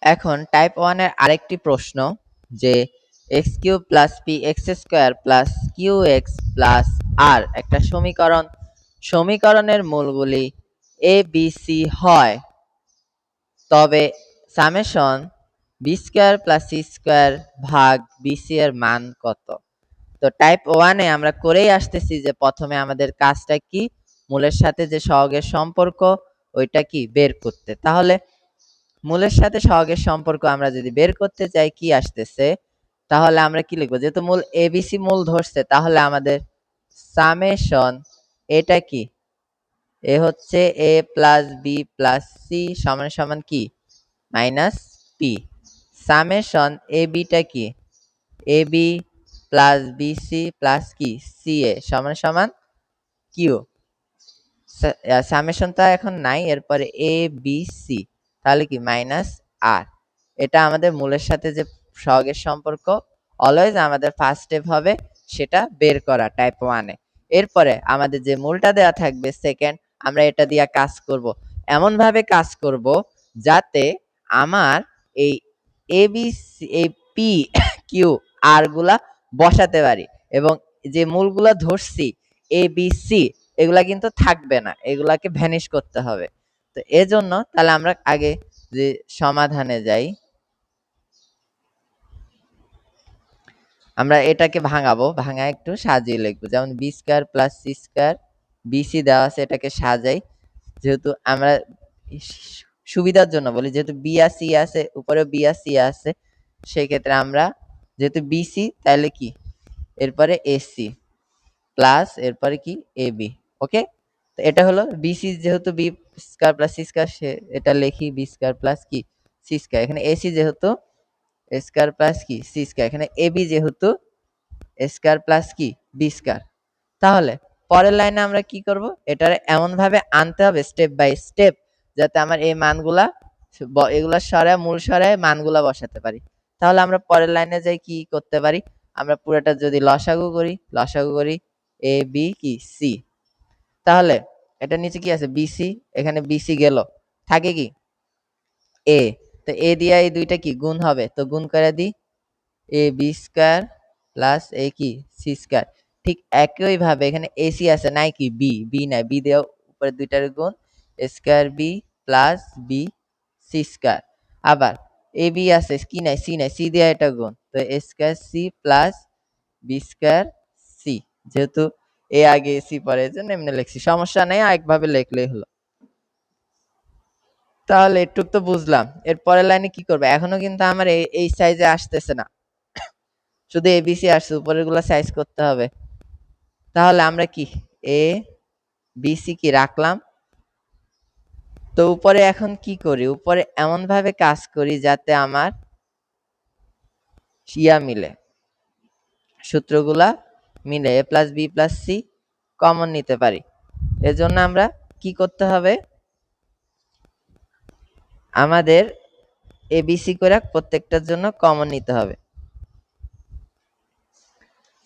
এখন টাইপ 1 এর আরেকটি প্রশ্ন যে x³ + px² + qx + r একটা সমীকরণের মূলগুলি a b c হয়, তবে সামেশন b² + c² ভাগ bc এর মান কত? তো টাইপ 1 এ আমরা করেই আসতেছি যে প্রথমে আমাদের কাজটা কি, মূলের সাথে যে সহগের সম্পর্ক ওইটা কি বের করতে। তাহলে মূলের সাথে সহগের সম্পর্ক আমরা যদি বের করতে চাই কি আসতেছে, তাহলে আমরা কি লিখবো, যেহেতু মূল এবিসি মূল ধরছে তাহলে আমাদের সামেশন এটা কি, এ হচ্ছে a plus B plus c সমান সমান কি minus p, summation a beta কি a b plus bc plus কি সি এ সমান সমান কিউ। সামেশনটা এখন নাই, এরপরে এ বি সি তাহলে কি মাইনাস আর। এটা আমাদের মূলের সাথে যে সহগের সম্পর্ক অলওয়েজ আমাদের ফার্স্ট স্টেপ হবে সেটা বের করা টাইপ 1 এ। এরপরে আমাদের যে মূলটা দেওয়া থাকবে সেকেন্ড, আমরা এটা দিয়ে কাজ করব, এমন ভাবে কাজ করব যাতে আমার এই এ বি সি এই পি কিউ আর গুলা বসাতে পারি, এবং যে মূলগুলা ধরছি এ বি সি এগুলা কিন্তু থাকবে না, এগুলাকে ভ্যানিশ করতে হবে। তো এজন্য তাহলে আমরা আগে যে সমাধানে যাই, আমরা এটাকে ভাঙাবো, ভাঙা একটু সাজিয়ে লিখবো, যেমন b² + c² bc দেওয়া আছে, এটাকে সাজাই। যেহেতু আমরা সুবিধার জন্য বলি, যেহেতু বি আর সি আছে, উপরে বি আর সি আছে, সেই ক্ষেত্রে আমরা যেহেতু বিসি তাহলে কি এরপরে এসি প্লাস এরপরে কি এবি। ওকে, তো এটা হলো বিসি, যেহেতু বি² + c², এটা লিখি b² + কি c²। এখানে এসি যেহেতু a² + কি c², এখানে এবি যেহেতু a² + কি b²। তাহলে পরের লাইনে আমরা কি করব, এটারে এমন ভাবে আনতে হবে স্টেপ বাই স্টেপ যাতে আমার এই মানগুলা এগুলা সরায় মূল সরায় মানগুলা বসাতে পারি। তাহলে আমরা পরের লাইনে যাই কি করতে পারি, আমরা পুরোটা যদি লসাগু করি এ বি কি সি, তাহলে এটা নিচে কি আছে বিসি, এখানে বিসি গেল, থাকে কি এ, তো এ দিয়া এই দুইটা কি গুণ হবে, তো গুণ করে দিই এ বি² প্লাস এ কি c²। ঠিক একই ভাবে এখানে এসি আছে নাই কি বি, বি নাই, বি দেওয়া উপরে দুইটার গুণ square B plus B c²। আবার এ বি আছে কি নাই সি নাই, সি দেওয়া এটা গুণ, তো স্কয়ার সি প্লাস বি² সি, যেহেতু এ আগে সি পরে এজন্য এমনি লিখছি, সমস্যা নেই, আরেকভাবে লিখলেই হলো। তাহলে এটুক তো বুঝলাম, এর পরের লাইনে কি করবে, এখনো কিন্তু আমার এই সাইজে আসতেছে না, শুধু এবিসি আসছে, উপরের গুলা সাইজ করতে হবে। তাহলে আমরা কি এ বিসি কি রাখলাম, তো উপরে এখন কি করি, উপরে এমন ভাবে কাজ করি যাতে আমার মিলে, সূত্রগুলা মিলে, A plus B plus C common নিতে পারি। এজন্য আমরা কি করতে হবে, আমাদের এবিসি করে প্রত্যেকটার জন্য কমন নিতে হবে।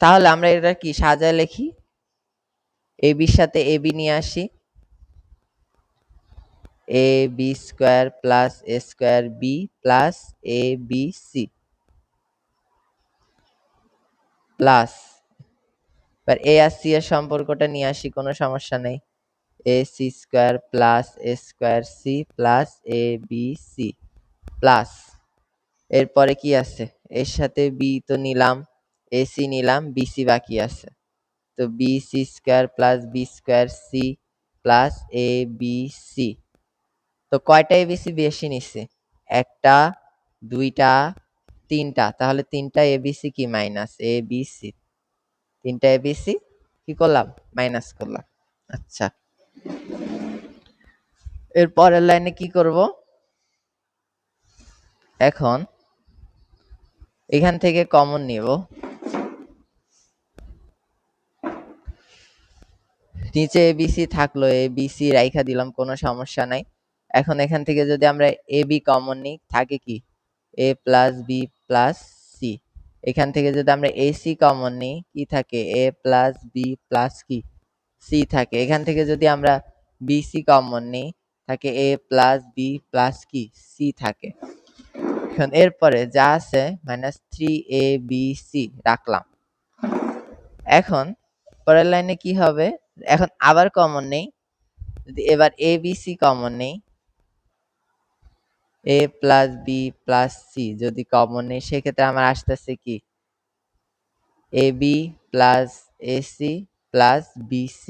তাহলে আমরা এটা কি সাজায় লিখি, এবির সাথে এবি নিয়ে আসি, এ বি² plus a² B plus A B C plus, এবার এ আর সি এর সম্পর্কটা নিয়ে আসি, কোনো সমস্যা নেই, A c² plus a² C plus A B C plus, এরপরে কি আছে, এর সাথে বি তো নিলাম, এসি নিলাম, বিসি বাকি আছে, তো bc² plus b² C plus A B C. তো কয়টা এবিসি বেশি নিচ্ছে, একটা দুইটা তিনটা, তাহলে তিনটা এবিসি কি মাইনাস এ বি সি, তিনটা এবিসি কি করলাম মাইনাস করলাম। আচ্ছা, এর পরের লাইনে কি করব, এখন এখান থেকে কমন নিব, নিচে এবিসি থাকলো, এবিসি রাইখা দিলাম, কোনো সমস্যা নাই। এখন এখান থেকে যদি আমরা এ বি কমন নিই থাকে কি এ প্লাস বি প্লাস সি, এখান থেকে যদি আমরা এসি কমন নিই কি থাকে এ প্লাস বি প্লাস কি সি থাকে, এখান থেকে যদি আমরা বিসি কমন নিই থাকে এ প্লাস বি প্লাস কি সি থাকে। এখন এরপরে যা আছে -3abc রাখলাম। এখন পরের লাইনে কি হবে, এখন আবার কমন নেই, যদি এবার abc কমন নেই, a plus b plus c যদি কমন নেই, সেক্ষেত্রে আমার আসতেছে কি ab plus ac plus bc,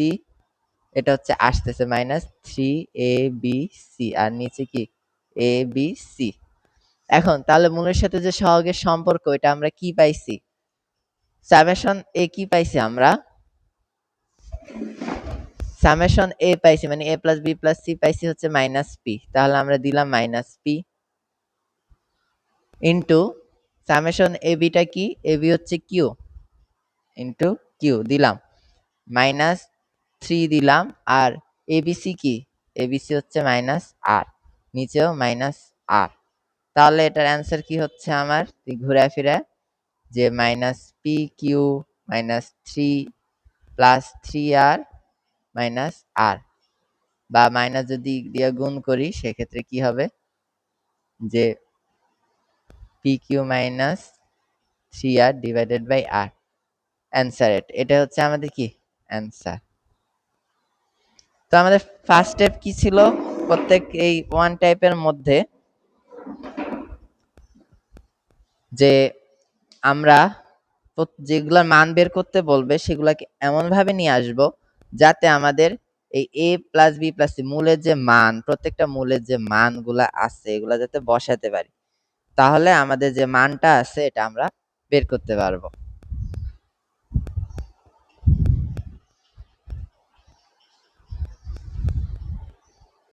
এটা হচ্ছে আসতেছে -3abc আর নিচে কি abc। এখন তাহলে মূলের সাথে যে সহগের সম্পর্ক, এটা আমরা কি পাইছি, সামেশন এ কি পাইছি আমরা, সামেশন এ পাইছি, মানে a plus b plus c পাইছি হচ্ছে -p, তাহলে আমরা দিলাম -p into summation a beta কি, এ বি হচ্ছে q ইনটু q দিলাম, -3 দিলাম, আর এবিসি কি, এবিসি হচ্ছে -r, নিচেও -r। তাহলে এটার অ্যান্সার কি হচ্ছে আমার, ঘুরে ফিরে যে -pq -3 প্লাস 3r r, বা মাইনাস যদি দিয়ে গুণ করি সেক্ষেত্রে কি হবে, যে pq minus 3r divided by r, answer এটা হচ্ছে আমাদের কি অ্যান্সার। তো আমাদের ফার্স্ট স্টেপ কি ছিল, প্রত্যেক এই ওয়ান টাইপের মধ্যে যে আমরা যেগুলার মান বের করতে বলবে সেগুলাকে এমন ভাবে নিয়ে আসব যাতে আমাদের এই a plus b plus c মূলের যে মান, প্রত্যেকটা মূলের যে মানগুলা আছে এগুলা যাতে বসাতে পারি, তাহলে আমাদের যে মানটা আছে এটা আমরা বের করতে পারবো।